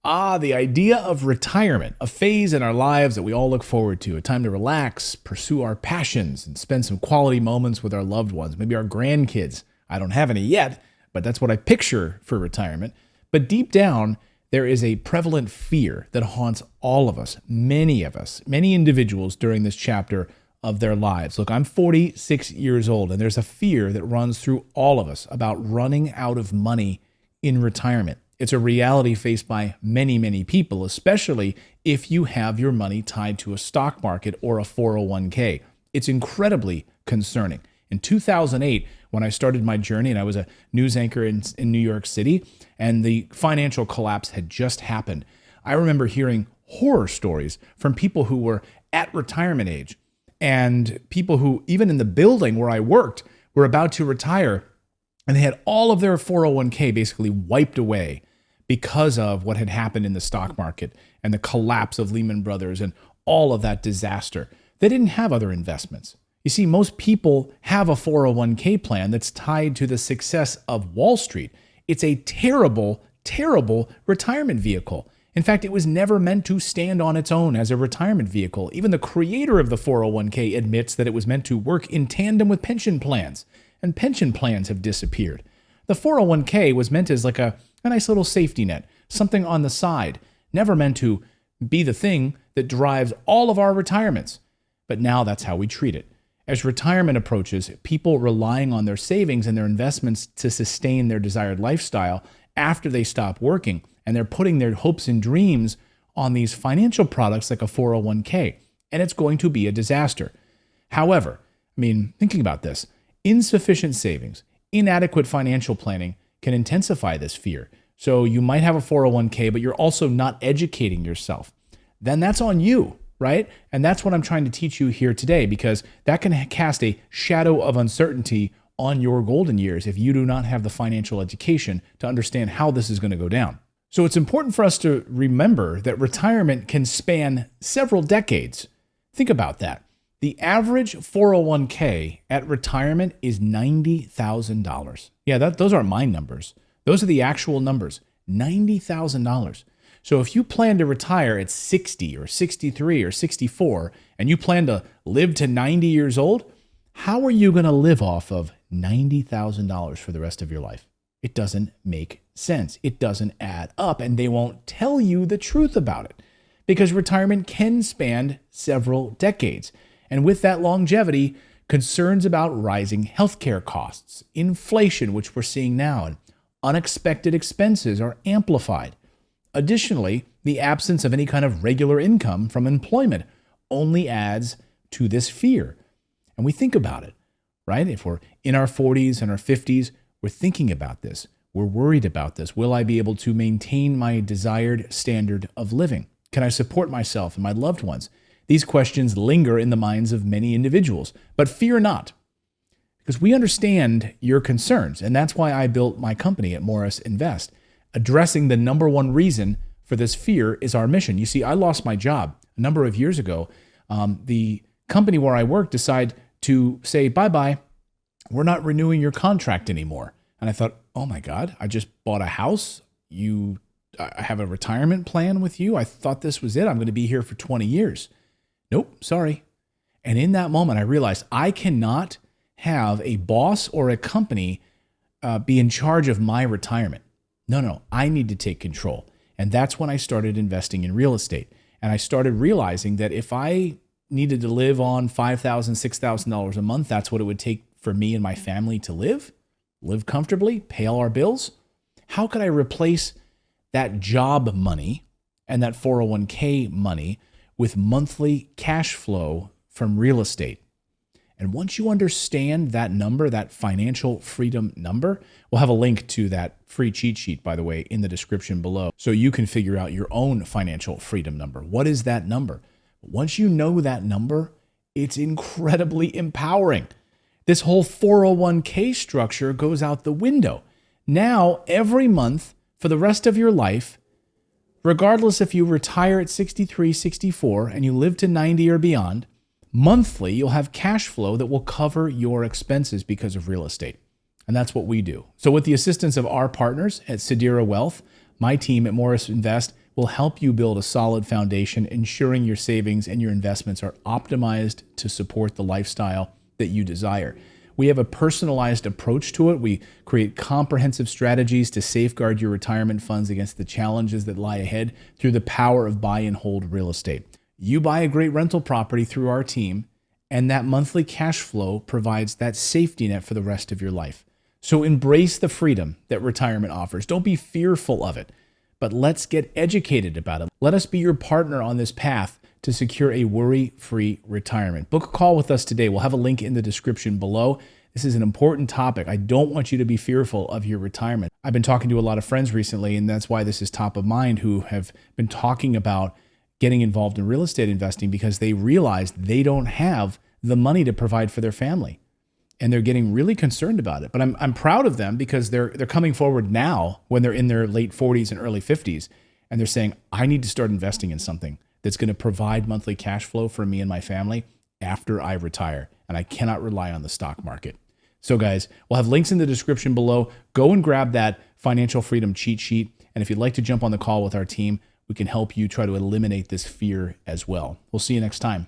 The idea of retirement, a phase in our lives that we all look forward to, a time to relax, pursue our passions, and spend some quality moments with our loved ones, maybe our grandkids. I don't have any yet, but that's what I picture for retirement. But deep down, there is a prevalent fear that haunts all of us, many individuals during this chapter of their lives. Look, I'm 46 years old, and there's a fear that runs through all of us about running out of money in retirement. It's a reality faced by many people, especially if you have your money tied to a stock market or a 401k. It's incredibly concerning. In 2008, when I started my journey, and I was a news anchor in New York City, and the financial collapse had just happened, I remember hearing horror stories from people who were at retirement age and people who, even in the building where I worked, were about to retire, and they had all of their 401k basically wiped away because of what had happened in the stock market and the collapse of Lehman Brothers and all of that disaster. They didn't have other investments. You see, most people have a 401k plan that's tied to the success of Wall Street. It's a terrible retirement vehicle. In fact, it was never meant to stand on its own as a retirement vehicle. Even the creator of the 401k admits that it was meant to work in tandem with pension plans, and pension plans have disappeared. The 401k was meant as like a nice little safety net, something on the side, never meant to be the thing that drives all of our retirements. But now that's how we treat it. As retirement approaches, people relying on their savings and their investments to sustain their desired lifestyle after they stop working, and they're putting their hopes and dreams on these financial products like a 401k, and it's going to be a disaster. However, thinking about this, insufficient savings, inadequate financial planning can intensify this fear. So you might have a 401k, but you're also not educating yourself. Then that's on you, right? And that's what I'm trying to teach you here today, because that can cast a shadow of uncertainty on your golden years if you do not have the financial education to understand how this is going to go down. So it's important for us to remember that retirement can span several decades. Think about that. The average 401k at retirement is $90,000. Yeah, those aren't my numbers. Those are the actual numbers, $90,000. So if you plan to retire at 60 or 63 or 64, and you plan to live to 90 years old, how are you going to live off of $90,000 for the rest of your life? It doesn't make sense. It doesn't add up, and they won't tell you the truth about it, because retirement can span several decades. And with that longevity, concerns about rising healthcare costs, inflation, which we're seeing now, and unexpected expenses are amplified. Additionally, the absence of any kind of regular income from employment only adds to this fear. And we think about it, right? If we're in our 40s and our 50s, we're thinking about this. We're worried about this. Will I be able to maintain my desired standard of living? Can I support myself and my loved ones? These questions linger in the minds of many individuals, but fear not, because we understand your concerns, and that's why I built my company at Morris Invest. Addressing the number one reason for this fear is our mission. You see, I lost my job a number of years ago. The company where I work decided to say, bye-bye, we're not renewing your contract anymore. And I thought, oh my God, I just bought a house. I have a retirement plan with you. I thought this was it. I'm going to be here for 20 years. Nope, sorry. And in that moment, I realized I cannot have a boss or a company be in charge of my retirement. No, I need to take control. And that's when I started investing in real estate. And I started realizing that if I needed to live on $5,000, $6,000 a month, that's what it would take for me and my family to live comfortably, pay all our bills. How could I replace that job money and that 401k money with monthly cash flow from real estate? And once you understand that number, that financial freedom number, we'll have a link to that free cheat sheet, by the way, in the description below, so you can figure out your own financial freedom number. What is that number? Once you know that number, it's incredibly empowering. This whole 401k structure goes out the window. Now, every month for the rest of your life, regardless if you retire at 63, 64, and you live to 90 or beyond, monthly, you'll have cash flow that will cover your expenses because of real estate. And that's what we do. So with the assistance of our partners at Sedera Wealth, my team at Morris Invest will help you build a solid foundation, ensuring your savings and your investments are optimized to support the lifestyle that you desire. We have a personalized approach to it. We create comprehensive strategies to safeguard your retirement funds against the challenges that lie ahead through the power of buy and hold real estate. You buy a great rental property through our team, and that monthly cash flow provides that safety net for the rest of your life. So embrace the freedom that retirement offers. Don't be fearful of it, but let's get educated about it. Let us be your partner on this path to secure a worry-free retirement. Book a call with us today. We'll have a link in the description below. This is an important topic. I don't want you to be fearful of your retirement. I've been talking to a lot of friends recently, and that's why this is top of mind, who have been talking about getting involved in real estate investing because they realize they don't have the money to provide for their family. And they're getting really concerned about it. But I'm proud of them because they're coming forward now when they're in their late 40s and early 50s, and they're saying, I need to start investing in something that's going to provide monthly cash flow for me and my family after I retire. And I cannot rely on the stock market. So guys, we'll have links in the description below. Go and grab that financial freedom cheat sheet. And if you'd like to jump on the call with our team, we can help you try to eliminate this fear as well. We'll see you next time.